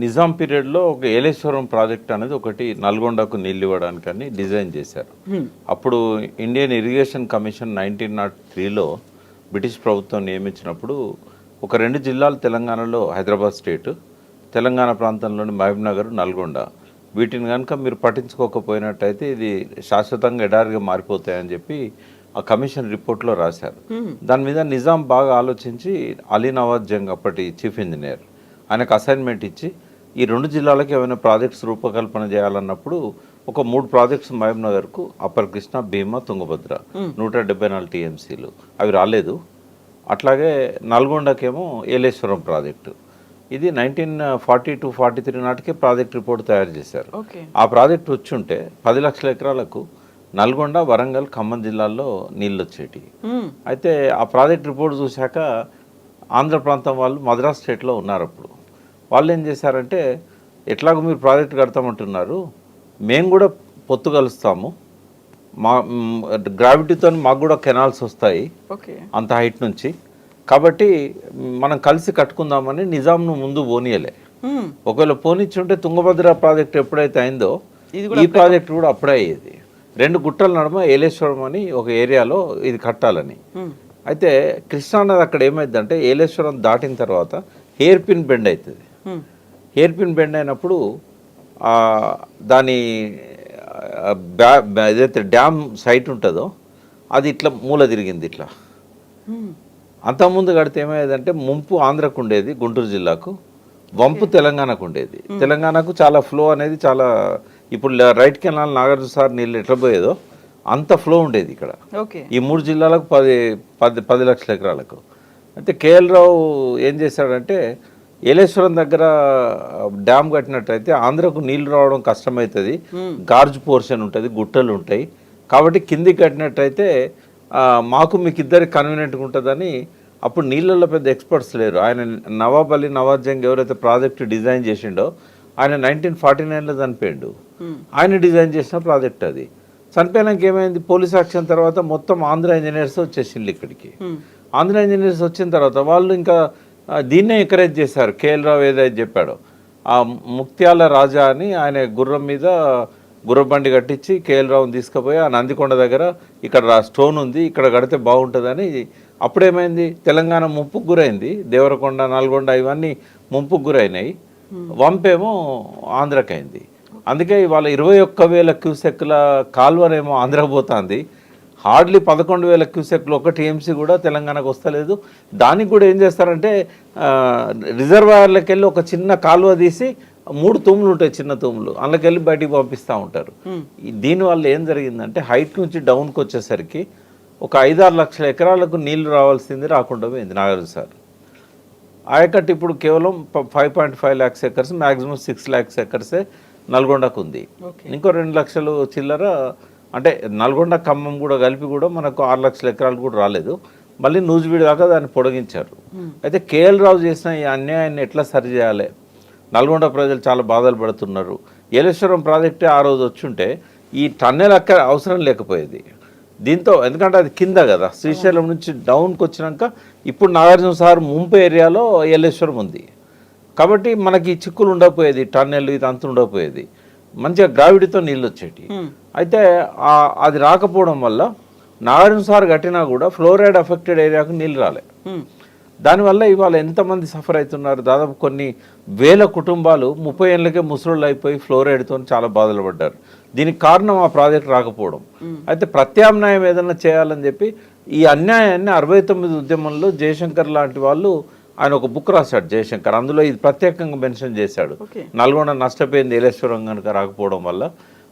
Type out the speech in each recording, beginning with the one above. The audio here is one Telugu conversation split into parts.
నిజాం పీరియడ్లో ఒక ఏలేశ్వరం ప్రాజెక్ట్ అనేది ఒకటి నల్గొండకు నీళ్ళు ఇవ్వడానికని డిజైన్ చేశారు. అప్పుడు ఇండియన్ ఇరిగేషన్ కమిషన్ 1903లో బ్రిటిష్ ప్రభుత్వం నియమించినప్పుడు ఒక 2 జిల్లాలు తెలంగాణలో హైదరాబాద్ స్టేట్, తెలంగాణ ప్రాంతంలోని మహబూబ్నగర్, నల్గొండ, వీటిని కనుక మీరు పట్టించుకోకపోయినట్టయితే ఇది శాశ్వతంగా ఎడారిగా మారిపోతాయని చెప్పి ఆ కమిషన్ రిపోర్ట్లో రాశారు. దాని మీద నిజాం బాగా ఆలోచించి అలీ నవాజ్ జంగ్ అప్పటి చీఫ్ ఇంజనీర్ ఆయనకు అసైన్మెంట్ ఇచ్చి ఈ 2 జిల్లాలకు ఏమైనా ప్రాజెక్ట్స్ రూపకల్పన చేయాలన్నప్పుడు ఒక 3 ప్రాజెక్ట్స్ మహబూబ్నగర్కు, అప్పర్ కృష్ణ, భీమా, తుంగభద్ర 174 టీఎంసీలు అవి రాలేదు. అట్లాగే నల్గొండకేమో ఏలేశ్వరం ప్రాజెక్టు, ఇది 1942-43 నాటికే ప్రాజెక్ట్ రిపోర్ట్ తయారు చేశారు. ఆ ప్రాజెక్ట్ వచ్చి ఉంటే 10 లక్షల ఎకరాలకు నల్గొండ, వరంగల్, ఖమ్మం జిల్లాల్లో నీళ్ళు వచ్చేటి. అయితే ఆ ప్రాజెక్ట్ రిపోర్ట్ చూశాక ఆంధ్ర ప్రాంతం వాళ్ళు మద్రాస్ స్టేట్లో ఉన్నారు. అప్పుడు వాళ్ళు ఏం చేశారంటే, ఎట్లాగో మీరు ప్రాజెక్ట్ కడతామంటున్నారు, మేము కూడా పొత్తు కలుస్తాము, మా గ్రావిటీతో మాకు కూడా కెనాల్స్ వస్తాయి అంత హైట్ నుంచి, కాబట్టి మనం కలిసి కట్టుకుందామని నిజాంను ముందు పోనీయలే. ఒకవేళ పోనిచ్చుంటే తుంగభద్ర ప్రాజెక్ట్ ఎప్పుడైతే అయిందో ఈ ప్రాజెక్ట్ కూడా అప్పుడే అయ్యేది. 2 గుట్టల నడుమ ఏలేశ్వరం అని ఒక ఏరియాలో ఇది కట్టాలని. అయితే కృష్ణానది అక్కడ ఏమైందంటే ఏలేశ్వరం దాటిన తర్వాత హెయిర్ పిన్ బెండ్ అవుతుంది. హెయిర్ పిన్ బెండ్ అయినప్పుడు దాని ఏదైతే డ్యామ్ సైట్ ఉంటుందో అది ఇట్లా మూల తిరిగింది ఇట్లా. అంతకుముందు కడితే ఏమయ్యేదంటే ముంపు ఆంధ్రకు ఉండేది, గుంటూరు జిల్లాకు, వంపు తెలంగాణకు ఉండేది. తెలంగాణకు చాలా ఫ్లో అనేది చాలా, ఇప్పుడు రైట్ కెనాల్ నాగార్జున సార్ నీళ్ళు ఎట్లా పోయేదో అంత ఫ్లో ఉండేది ఇక్కడ ఈ 3 జిల్లాలకు 10 లక్షల ఎకరాలకు. అయితే కేఎల్ రావు ఏం చేశాడంటే, ఏలేశ్వరం దగ్గర డ్యామ్ కట్టినట్టయితే ఆంధ్రకు నీళ్లు రావడం కష్టమవుతుంది, గార్జ్ పోర్షన్ ఉంటుంది, గుట్టలు ఉంటాయి, కాబట్టి కిందికి కట్టినట్టయితే మాకు మీకు ఇద్దరికి కన్వీనియంట్గా ఉంటుందని. అప్పుడు నీళ్ళల్లో పెద్ద ఎక్స్పర్ట్స్ లేరు. ఆయన నవాబ్ అలీ నవాజ్ జంగ్ ఎవరైతే ప్రాజెక్ట్ డిజైన్ చేసిండో ఆయన 1949లో చనిపోయిండు. ఆయన డిజైన్ చేసిన ప్రాజెక్ట్ అది. చనిపోయినాక ఏమైంది, పోలీస్ యాక్షన్ తర్వాత మొత్తం ఆంధ్ర ఇంజనీర్స్ వచ్చేసిండ్రు ఇక్కడికి. ఆంధ్ర ఇంజనీర్స్ వచ్చిన తర్వాత వాళ్ళు ఇంకా దీన్నే ఎంకరేజ్ చేశారు. కేఎల్ రావు ఏదైతే చెప్పాడో, ఆ ముక్త్యాల రాజా అని ఆయన గుర్రం మీద గుర్రబండి కట్టించి కేఎల్ రావుని తీసుకుపోయి ఆ నందికొండ దగ్గర ఇక్కడ స్టోన్ ఉంది, ఇక్కడ కడితే బాగుంటుందని. అప్పుడేమైంది, తెలంగాణ ముంపుకు గురైంది, దేవరకొండ, నల్గొండ ఇవన్నీ ముంపుకు గురైనాయి, వంపేమో ఆంధ్రకైంది. అందుకే ఇవాళ 21,000 క్యూసెక్ల కాల్వనేమో ఆంధ్రకు పోతుంది, హార్డ్లీ 11,000 క్యూసెక్లు ఒక టీఎంసీ కూడా తెలంగాణకు వస్తలేదు. దానికి కూడా ఏం చేస్తారంటే రిజర్వాయర్లకు వెళ్ళి ఒక చిన్న కాలువ తీసి 3 తూములు ఉంటాయి, చిన్న తూములు, అందులోకి వెళ్ళి బయటికి పంపిస్తూ ఉంటారు. దీనివల్ల ఏం జరిగిందంటే హైట్ నుంచి డౌన్కి వచ్చేసరికి ఒక 5-6 లక్షల ఎకరాలకు నీళ్లు రావాల్సింది రాకుండా పోయింది నాగార్జున సార్. ఆయకట్టు ఇప్పుడు కేవలం 5.5 lakhs ఎకర్స్, మ్యాక్సిమం 6 lakhs ఎకర్సే నల్గొండకు ఉంది. ఇంకో 2 లక్షలు చిల్లర, అంటే నల్గొండ ఖమ్మం కూడా కలిపి కూడా మనకు 6 లక్షల ఎకరాలు కూడా రాలేదు. మళ్ళీ నూజివీడు దాకా దాన్ని పొడిగించారు. అయితే కేఎల్ రావు చేసిన ఈ అన్యాయాన్ని ఎట్లా సరిచేయాలి, నల్గొండ ప్రజలు చాలా బాధలు పడుతున్నారు. ఏలేశ్వరం ప్రాజెక్టే ఆ రోజు వచ్చుంటే ఈ టన్నెల్ అక్కడ అవసరం లేకపోయేది. దీంతో ఎందుకంటే అది కింద కదా, శ్రీశైలం నుంచి డౌన్కి వచ్చినాక ఇప్పుడు నాగార్జున సార్ ముంపు ఏరియాలో ఏలేశ్వరం ఉంది, కాబట్టి మనకి చిక్కులు ఉండకపోయేది, టన్నెల్ ఇదంతా ఉండకపోయేది, మంచిగా గ్రావిటీతో నీళ్ళు వచ్చేటి. అయితే అది రాకపోవడం వల్ల నాగార్జున సార్ కట్టినా కూడా ఫ్లోరైడ్ అఫెక్టెడ్ ఏరియాకు నీళ్ళు రాలే. దానివల్ల ఇవాళ ఎంతమంది సఫర్ అవుతున్నారు, దాదాపు కొన్ని వేల కుటుంబాలు 30 ఏళ్ళకే ముసలోళ్ళు అయిపోయి ఫ్లోరైడ్తో చాలా బాధలు పడ్డారు. దీనికి కారణం ఆ ప్రాజెక్ట్ రాకపోవడం. అయితే ప్రత్యామ్నాయం ఏదైనా చేయాలని చెప్పి ఈ అన్యాయాన్ని 69 ఉద్యమంలో జయశంకర్ లాంటి వాళ్ళు ఆయన ఒక బుక్ రాశాడు జయశంకర్, అందులో ఇది ప్రత్యేకంగా మెన్షన్ చేశాడు, నల్గొండ నష్టపోయింది ఏలేశ్వరం కనుక రాకపోవడం వల్ల.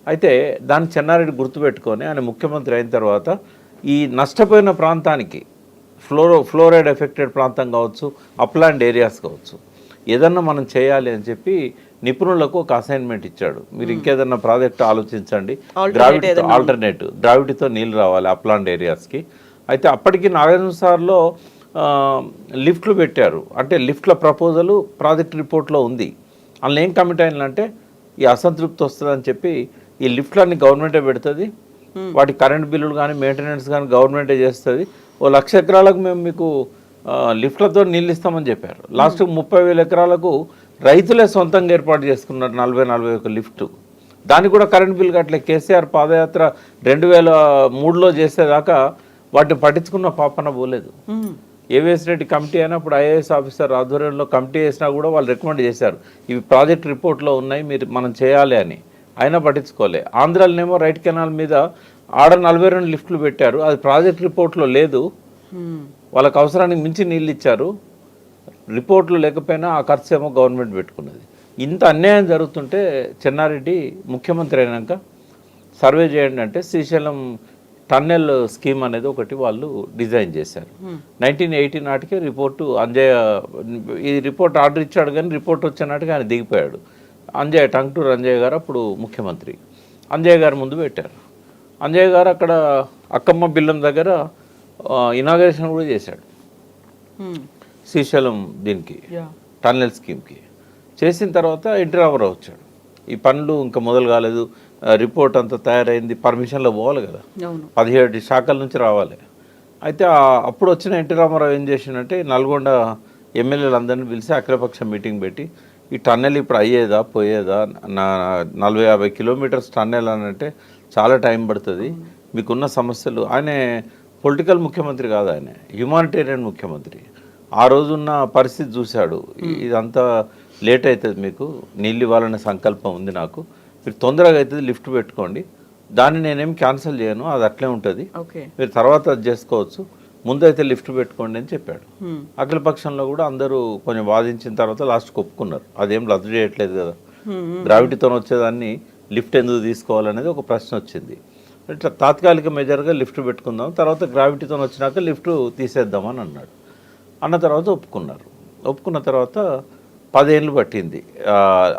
అయితే దాన్ని చెన్నారెడ్డి గుర్తుపెట్టుకొని ఆయన ముఖ్యమంత్రి అయిన తర్వాత ఈ నష్టపోయిన ప్రాంతానికి ఫ్లోరైడ్ ఎఫెక్టెడ్ ప్రాంతం కావచ్చు, అప్లాండ్ ఏరియాస్ కావచ్చు, ఏదన్నా మనం చేయాలి అని చెప్పి నిపుణులకు ఒక అసైన్మెంట్ ఇచ్చాడు. మీరు ఇంకేదన్నా ప్రాజెక్ట్ ఆలోచించండి, గ్రావిటీతో నీళ్ళు రావాలి అప్లాండ్ ఏరియాస్కి. అయితే అప్పటికి నాగార్జున సార్లో లిఫ్ట్లు పెట్టారు, అంటే లిఫ్ట్ల ప్రపోజలు ప్రాజెక్ట్ రిపోర్ట్లో ఉంది. అందులో ఏం కమిట్ అయినంటే ఈ అసంతృప్తి వస్తుందని చెప్పి ఈ లిఫ్ట్లన్నీ గవర్నమెంటే పెడుతుంది, వాటి కరెంట్ బిల్లులు కానీ మెయింటెనెన్స్ కానీ గవర్నమెంటే చేస్తుంది, 1,00,000 ఎకరాలకు మేము మీకు లిఫ్ట్లతో నీళ్ళు ఇస్తామని చెప్పారు. లాస్ట్కి 30,000 ఎకరాలకు రైతులే సొంతంగా ఏర్పాటు చేసుకున్నారు 40-41 లిఫ్ట్. దానికి కూడా కరెంట్ బిల్ కట్టలే. కేసీఆర్ పాదయాత్ర 2003లో చేసేదాకా వాటిని పట్టించుకున్న పాపన పోలేదు. ఏవిఎస్ రెడ్డి కమిటీ అయినా అప్పుడు ఐఏఎస్ ఆఫీసర్ ఆధ్వర్యంలో కమిటీ వేసినా కూడా వాళ్ళు రికమెండ్ చేశారు, ఇవి ప్రాజెక్ట్ రిపోర్ట్లో ఉన్నాయి, మనం చేయాలి అని. అయినా పట్టించుకోలే. ఆంధ్రాలోనేమో రైట్ కెనాల్ మీద ఆడ 42 లిఫ్ట్లు పెట్టారు, అది ప్రాజెక్ట్ రిపోర్ట్లో లేదు. వాళ్ళకి అవసరానికి మించి నీళ్ళు ఇచ్చారు, రిపోర్ట్లు లేకపోయినా ఆ ఖర్చు ఏమో గవర్నమెంట్ పెట్టుకున్నది. ఇంత అన్యాయం జరుగుతుంటే చెన్నారెడ్డి ముఖ్యమంత్రి అయినాక సర్వే చేయండి అంటే శ్రీశైలం టన్నెల్ స్కీమ్ అనేది ఒకటి వాళ్ళు డిజైన్ చేశారు. 1980 నాటికే రిపోర్టు అంజయ్య ఈ రిపోర్ట్ ఆర్డర్ ఇచ్చాడు, కానీ రిపోర్ట్ వచ్చే నాటికి ఆయన దిగిపోయాడు. అంజయ్య టంగుటూరు అంజయ్య గారు అప్పుడు ముఖ్యమంత్రి. అంజయ్య గారు ముందు పెట్టారు. అంజయ్య గారు అక్కడ అక్కమ్మ బిల్లం దగ్గర ఇనాగరేషన్ కూడా చేశాడు శ్రీశైలం దీనికి టన్నెల్ స్కీమ్కి. చేసిన తర్వాత ఎన్టీ రామారావు వచ్చాడు. ఈ పనులు ఇంకా మొదలు కాలేదు, రిపోర్ట్ అంతా తయారైంది, పర్మిషన్లో పోవాలి కదా, 17 శాఖల నుంచి రావాలి. అయితే అప్పుడు వచ్చిన ఎన్టీ రామారావు ఏం చేసిందంటే నల్గొండ ఎమ్మెల్యేలు అందరినీ పిలిచి అఖిలపక్ష మీటింగ్ పెట్టి, ఈ టన్నెల్ ఇప్పుడు అయ్యేదా పోయేదా, 40-50 కిలోమీటర్స్ టన్నెల్ అని అంటే చాలా టైం పడుతుంది, మీకున్న సమస్యలు. ఆయన పొలిటికల్ ముఖ్యమంత్రి కాదు, ఆయన హ్యుమానిటేరియన్ ముఖ్యమంత్రి. ఆ రోజున్న పరిస్థితి చూశాడు, ఇదంతా లేట్ అవుతుంది, మీకు నీళ్ళు ఇవ్వాలనే సంకల్పం ఉంది నాకు, మీరు తొందరగా అవుతుంది లిఫ్ట్ పెట్టుకోండి, దాన్ని నేనేం క్యాన్సిల్ చేయను, అది అట్లే ఉంటుంది, మీరు తర్వాత అది చేసుకోవచ్చు, ముందైతే లిఫ్ట్ పెట్టుకోండి అని చెప్పాడు. అఖిలపక్షంలో కూడా అందరూ కొంచెం వాదించిన తర్వాత లాస్ట్కి ఒప్పుకున్నారు, అదేం రద్దు చేయట్లేదు కదా, గ్రావిటీతో వచ్చేదాన్ని లిఫ్ట్ ఎందుకు తీసుకోవాలనేది ఒక ప్రశ్న వచ్చింది. ఇట్లా తాత్కాలిక మెజర్గా లిఫ్ట్ పెట్టుకుందాం, తర్వాత గ్రావిటీతో వచ్చినాక లిఫ్ట్ తీసేద్దామని అన్నాడు. అన్న తర్వాత ఒప్పుకున్నారు. ఒప్పుకున్న తర్వాత 10 ఏళ్ళు పట్టింది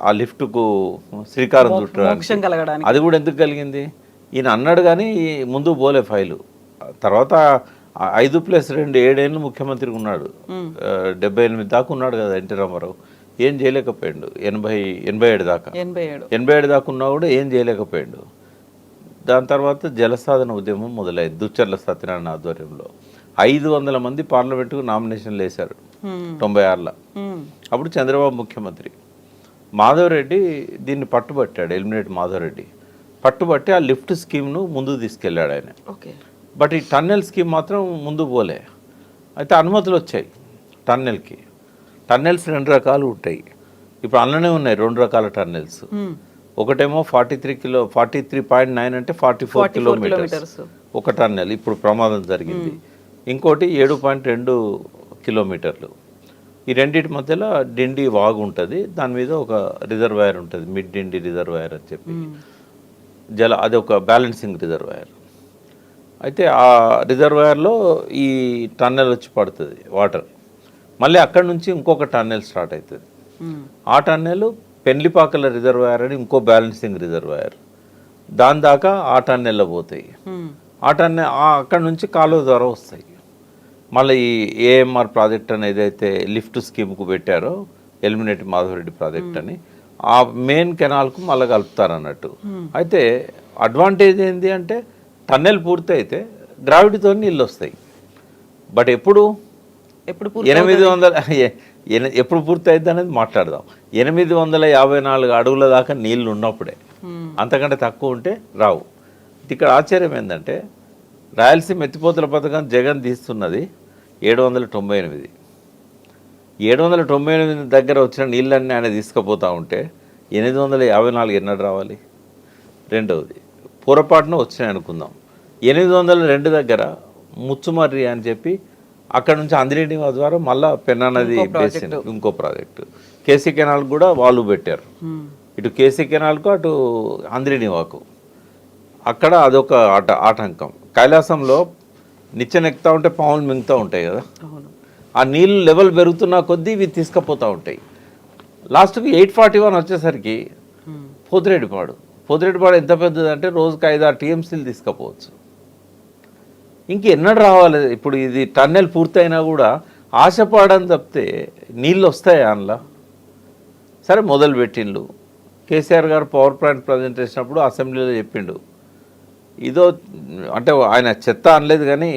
ఆ లిఫ్ట్కు శ్రీకారం చుట్టడానికి. అది కూడా ఎందుకు కలిగింది, ఈయన అన్నాడు కానీ ముందు పోలే ఫైలు. తర్వాత 5+2 7 ఏళ్ళు ముఖ్యమంత్రిగా ఉన్నాడు, 78 దాకా ఉన్నాడు కదా ఎన్టీ రామారావు, ఏం చేయలేకపోయాడు. 87 దాకా 87 దాకా ఉన్నా కూడా ఏం చేయలేకపోయాడు. దాని తర్వాత జలసాధన ఉద్యమం మొదలైంది దుచ్చర్ల సత్యనారాయణ ఆధ్వర్యంలో. 500 మంది పార్లమెంటుకు నామినేషన్లు వేశారు 96లో. అప్పుడు చంద్రబాబు ముఖ్యమంత్రి. మాధవరెడ్డి దీన్ని పట్టుబట్టాడు, ఎలిమినేట్ మాధవరెడ్డి పట్టుబట్టి ఆ లిఫ్ట్ స్కీమ్ను ముందుకు తీసుకెళ్ళాడు ఆయన. బట్ ఈ టన్నెల్ స్కీమ్ మాత్రం ముందు పోలే. అయితే అనుమతులు వచ్చాయి టన్నెల్కి. టన్నెల్స్ 2 రకాలు ఉంటాయి, ఇప్పుడు అందులోనే ఉన్నాయి 2 రకాల టన్నెల్స్. ఒకటేమో 43.9 అంటే 44 కిలోమీటర్స్ ఒక టన్నెల్, ఇప్పుడు ప్రమాదం జరిగింది. ఇంకోటి 7.2 కిలోమీటర్లు. ఈ రెండింటి మధ్యలో డిండి వాగు ఉంటుంది, దాని మీద ఒక రిజర్వాయర్ ఉంటుంది, మిడ్ డిండి రిజర్వాయర్ అని చెప్పి అది ఒక బ్యాలెన్సింగ్ రిజర్వాయర్. అయితే ఆ రిజర్వాయర్లో ఈ టన్నెల్ వచ్చి పడుతుంది వాటర్. మళ్ళీ అక్కడ నుంచి ఇంకొక టన్నెల్ స్టార్ట్ అవుతుంది. ఆ టన్నెల్ పెండ్లిపాకల రిజర్వాయర్ అని ఇంకో బ్యాలెన్సింగ్ రిజర్వాయర్, దాని దాకా ఆ టన్నెల్లో పోతాయి. ఆ టన్నెల్ అక్కడ నుంచి కాలువ ద్వారా వస్తాయి. మళ్ళీ ఈ ఏఎంఆర్ ప్రాజెక్ట్ అని ఏదైతే లిఫ్ట్ స్కీమ్కు పెట్టారో ఎలిమినేట్ మాధవరెడ్డి ప్రాజెక్ట్ అని, ఆ మెయిన్ కెనాల్కు మళ్ళీ కలుపుతారు అన్నట్టు. అయితే అడ్వాంటేజ్ ఏంటి అంటే టన్నెల్ పూర్తి అయితే గ్రావిటీతో నీళ్ళు వస్తాయి. బట్ ఎప్పుడు 800 ఎప్పుడు పూర్తి అవుతుంది అనేది మాట్లాడదాం. 854 అడుగుల దాకా నీళ్ళు ఉన్నప్పుడే, అంతకంటే తక్కువ ఉంటే రావు. ఇక్కడ ఆశ్చర్యం ఏంటంటే రాయలసీమ ఎత్తిపోతల పథకం జగన్ తీస్తున్నది 798. 798 దగ్గర వచ్చిన నీళ్ళన్నీ ఆయన తీసుకుపోతూ ఉంటే 854 ఎన్నడు రావాలి? రెండవది పొరపాటున వచ్చినాయి అనుకుందాం. 802 దగ్గర ముచ్చుమర్రి అని చెప్పి అక్కడ నుంచి అందిరెడ్డి ద్వారా మళ్ళీ పెన్నా నది బేసిన్ ఇంకో ప్రాజెక్టు, కేసీ కెనాల్ కూడా వాళ్ళు పెట్టారు. ఇటు కేసీ కెనాల్కు అటు అందిరెడ్డి వాకు, అక్కడ అదొక ఆటంకం. కైలాసంలో నిచ్చెనెక్కుతూ ఉంటే పాములు మింగుతూ ఉంటాయి కదా, ఆ నీళ్ళు లెవెల్ పెరుగుతున్న కొద్దీ ఇవి తీసుకుపోతూ ఉంటాయి. లాస్ట్కి 841 వచ్చేసరికి పోతిరెడ్డిపాడు ఎంత పెద్దది అంటే రోజుకి 5-6 టీఎంసీలు తీసుకుపోవచ్చు. ఇంకెన్నడు రావాలి? ఇప్పుడు ఇది టన్నెల్ పూర్తయినా కూడా ఆశపడని తప్పితే నీళ్ళు వస్తాయి అందులో. సరే మొదలు పెట్టిండు. కేసీఆర్ గారు పవర్ ప్లాంట్ ప్రజెంట్ చేసినప్పుడు అసెంబ్లీలో చెప్పిండు, ఇదో అంటే ఆయన చెత్త అనలేదు కానీ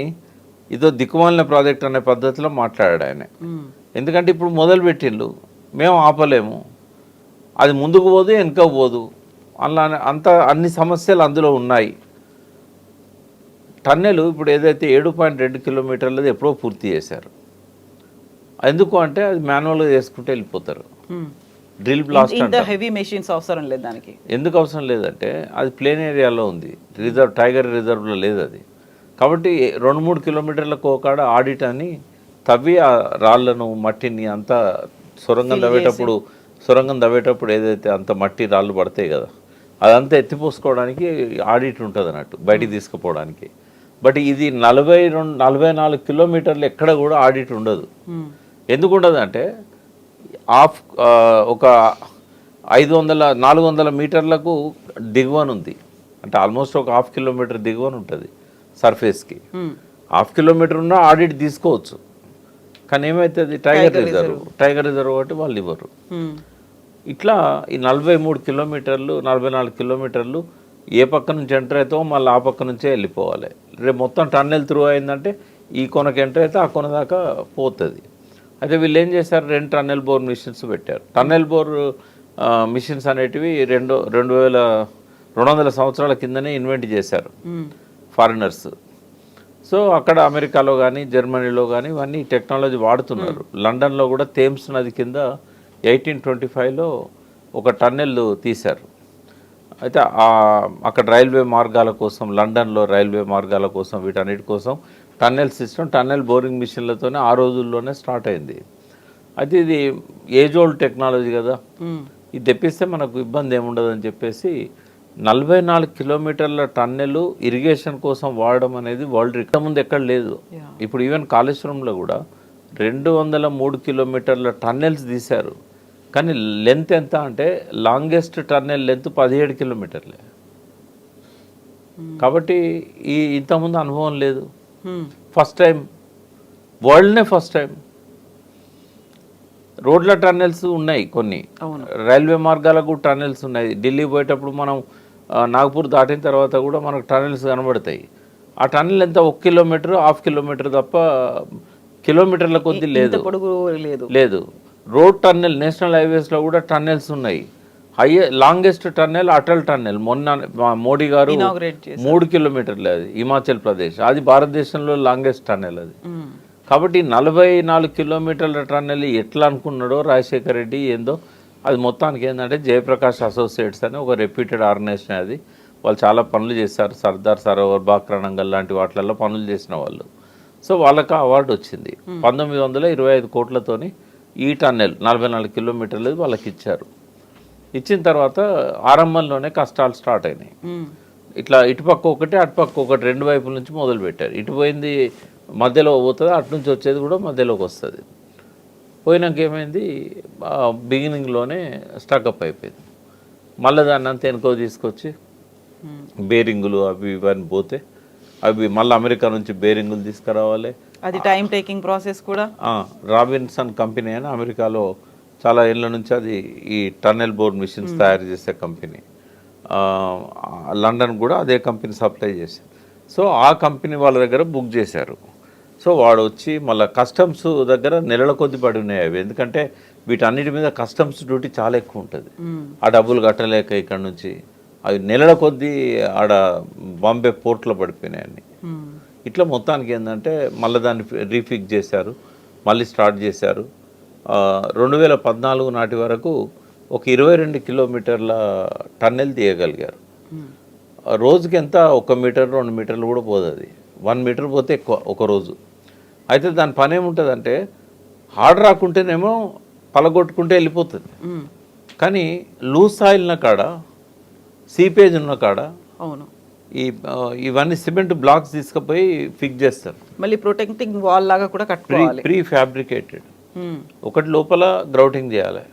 ఇదో దిక్కుమాలిన ప్రాజెక్ట్ అనే పద్ధతిలో మాట్లాడాడు ఆయన. ఎందుకంటే ఇప్పుడు మొదలు పెట్టిండు, మేము ఆపలేము, అది ముందుకు పోదు వెనుక పోదు, అలా అన్ని సమస్యలు అందులో ఉన్నాయి. టన్నెలు ఇప్పుడు ఏదైతే 7.2 కిలోమీటర్లది ఎప్పుడో పూర్తి చేశారు. ఎందుకు అంటే అది మాన్యువల్గా చేసుకుంటే వెళ్ళిపోతారు. డ్రిల్ బ్లాస్ట్ ఇంత హెవీ మెషిన్స్ అవసరం లేదు దానికి. ఎందుకు అవసరం లేదంటే అది ప్లేన్ ఏరియాలో ఉంది, రిజర్వ్ టైగర్ రిజర్వ్లో లేదు అది. కాబట్టి 2-3 కిలోమీటర్లకు ఒకడ ఆడిట్ అని తవ్వి ఆ రాళ్లను మట్టిని అంతా సొరంగం తవ్వేటప్పుడు ఏదైతే అంత మట్టి రాళ్ళు పడతాయి కదా, అదంతా ఎత్తిపోసుకోవడానికి ఆడిట్ ఉంటుంది అన్నట్టు, బయటికి తీసుకుపోవడానికి. బట్ ఇది 44 కిలోమీటర్లు ఎక్కడ కూడా ఆడిట్ ఉండదు. ఎందుకు ఉండదు అంటే ఒక 400 మీటర్లకు దిగువన ఉంది, అంటే ఆల్మోస్ట్ ఒక 1/2 కిలోమీటర్ దిగువన ఉంటుంది సర్ఫేస్కి. 1/2 కిలోమీటర్ ఉన్నా ఆడిట్ తీసుకోవచ్చు. కానీ ఏమవుతుంది, టైగర్ రిజర్వ్ కాబట్టి వాళ్ళు ఇవ్వరు. ఇట్లా ఈ 43 కిలోమీటర్లు 44 కిలోమీటర్లు ఏ పక్క నుంచి ఎంటర్ అవుతావో మళ్ళీ ఆ పక్క నుంచే వెళ్ళిపోవాలి. రేపు మొత్తం టన్నెల్ త్రూ అయిందంటే ఈ కొనకు ఎంటర్ అయితే ఆ కొన దాకా పోతుంది. అయితే వీళ్ళు ఏం చేశారు, 2 టన్నెల్ బోర్ మిషన్స్ పెట్టారు. టన్నెల్ బోర్ మిషన్స్ అనేటివి 200 సంవత్సరాల కిందనే ఇన్వెంట్ చేశారు ఫారినర్స్. సో అక్కడ అమెరికాలో కానీ జర్మనీలో కానీ ఇవన్నీ టెక్నాలజీ వాడుతున్నారు. లండన్లో కూడా థేమ్స్ నది కింద 1825లో ఒక టన్నెల్ తీశారు. అయితే అక్కడ రైల్వే మార్గాల కోసం, లండన్లో రైల్వే మార్గాల కోసం, వీటన్నిటి కోసం టన్నెల్ సిస్టమ్, టన్నెల్ బోరింగ్ మిషన్లతోనే ఆ రోజుల్లోనే స్టార్ట్ అయింది. అయితే ఇది ఏజ్ ఓల్డ్ టెక్నాలజీ కదా, ఇది తెప్పిస్తే మనకు ఇబ్బంది ఏముండదని చెప్పేసి 44 కిలోమీటర్ల టన్నెల్ ఇరిగేషన్ కోసం వాడడం అనేది వరల్డ్ రికార్డ్ ముందు ఎక్కడ లేదు. ఇప్పుడు ఈవెన్ కాళేశ్వరంలో కూడా 203 కిలోమీటర్ల టన్నెల్స్ తీశారు. కానీ లెంత్ ఎంత అంటే లాంగెస్ట్ టన్నెల్ లెంత్ 17 కిలోమీటర్లే. కాబట్టి ఇంతకుముందు అనుభవం లేదు, ఫస్ట్ టైం, వరల్డ్నే ఫస్ట్ టైం. రోడ్ల టన్నెల్స్ ఉన్నాయి కొన్ని, రైల్వే మార్గాలకు టన్నెల్స్ ఉన్నాయి. ఢిల్లీ పోయేటప్పుడు మనం నాగపూర్ దాటిన తర్వాత కూడా మనకు టన్నెల్స్ కనబడతాయి. ఆ టన్నెల్ ఎంత 1 కిలోమీటర్ 1/2 కిలోమీటర్ తప్ప కిలోమీటర్ల కొద్ది లేదు. రోడ్ టన్నెల్ నేషనల్ హైవేస్లో కూడా టన్నెల్స్ ఉన్నాయి. లాంగెస్ట్ టన్నెల్ అటల్ టన్నెల్, మొన్న మోడీ గారు 3 కిలోమీటర్లు, అది హిమాచల్ ప్రదేశ్, అది భారతదేశంలో లాంగెస్ట్ టన్నెల్ అది. కాబట్టి 44 కిలోమీటర్ల టన్నెల్ ఎట్లా అనుకున్నాడో రాజశేఖర్ రెడ్డి ఏందో, అది మొత్తానికి ఏంటంటే జయప్రకాష్ అసోసియేట్స్ అని ఒక రెప్యూటెడ్ ఆర్గనైజేషన్ అది. వాళ్ళు చాలా పనులు చేశారు, సర్దార్ సరోవర్, బాక్రానంగల్ లాంటి వాటిలలో పనులు చేసిన వాళ్ళు. సో వాళ్ళకి అవార్డు వచ్చింది. 1925 కోట్లతోని ఈ టన్నెల్ 44 కిలోమీటర్లు వాళ్ళకి ఇచ్చారు. ఇచ్చిన తర్వాత ఆరంభంలోనే కష్టాలు స్టార్ట్ అయినాయి. ఇట్లా ఇటుపక్క ఒకటి అటుపక్క ఒకటి 2 వైపుల నుంచి మొదలు పెట్టారు. ఇటు పోయింది మధ్యలో పోతుంది, అటు నుంచి వచ్చేది కూడా మధ్యలోకి వస్తుంది. పోయినాక ఏమైంది, బిగినింగ్లోనే స్టక్అప్ అయిపోయింది. మళ్ళీ దాన్ని అంతా వెనుకో తీసుకొచ్చి బేరింగులు అవి ఇవన్నీ పోతే అవి మళ్ళీ అమెరికా నుంచి బేరింగులు తీసుకురావాలి. అది టైం టేకింగ్ ప్రాసెస్ కూడా. రాబిన్సన్ కంపెనీ అని అమెరికాలో చాలా ఏళ్ళ నుంచి అది ఈ టన్నెల్ బోర్ మిషన్స్ తయారు చేసే కంపెనీ. లండన్ కూడా అదే కంపెనీ సప్లై చేసింది. సో ఆ కంపెనీ వాళ్ళ దగ్గర బుక్ చేశారు. సో వాడు వచ్చి మళ్ళీ కస్టమ్స్ దగ్గర నెలల కొద్ది పడి ఉన్నాయి అవి. ఎందుకంటే వీటన్నిటి మీద కస్టమ్స్ డ్యూటీ చాలా ఎక్కువ ఉంటుంది. ఆ డబ్బులు కట్టలేక ఇక్కడ నుంచి అవి నెలల కొద్దీ ఆడ బాంబే పోర్ట్లో పడిపోయినాయి అన్ని. ఇట్లా మొత్తానికి ఏంటంటే మళ్ళీ దాన్ని రీఫిక్స్ చేశారు, మళ్ళీ స్టార్ట్ చేశారు. 2014 నాటి వరకు ఒక 22 కిలోమీటర్ల టన్నెల్ తీయగలిగారు. రోజుకి ఎంత 1 మీటర్ 2 మీటర్లు కూడా పోదు, అది 1 మీటర్ పోతే ఎక్కువ ఒక రోజు. అయితే దాని పని ఏముంటుందంటే హార్డ్ రాకుంటేనేమో పలగొట్టుకుంటే వెళ్ళిపోతుంది. కానీ లూజ్ సాయిల్న కాడ, సీపేజ్ ఉన్న కాడ ఇవన్నీ సిమెంట్ బ్లాక్స్ తీసుకుపోయి ఫిక్స్ చేస్తారు. మళ్ళీ ప్రొటెక్టింగ్ వాల్ లాగా కూడా కట్టుకోవాలి, ప్రీ ఫ్యాబ్రికేటెడ్. ఒకటి లోపల గ్రౌటింగ్ చేయాలి,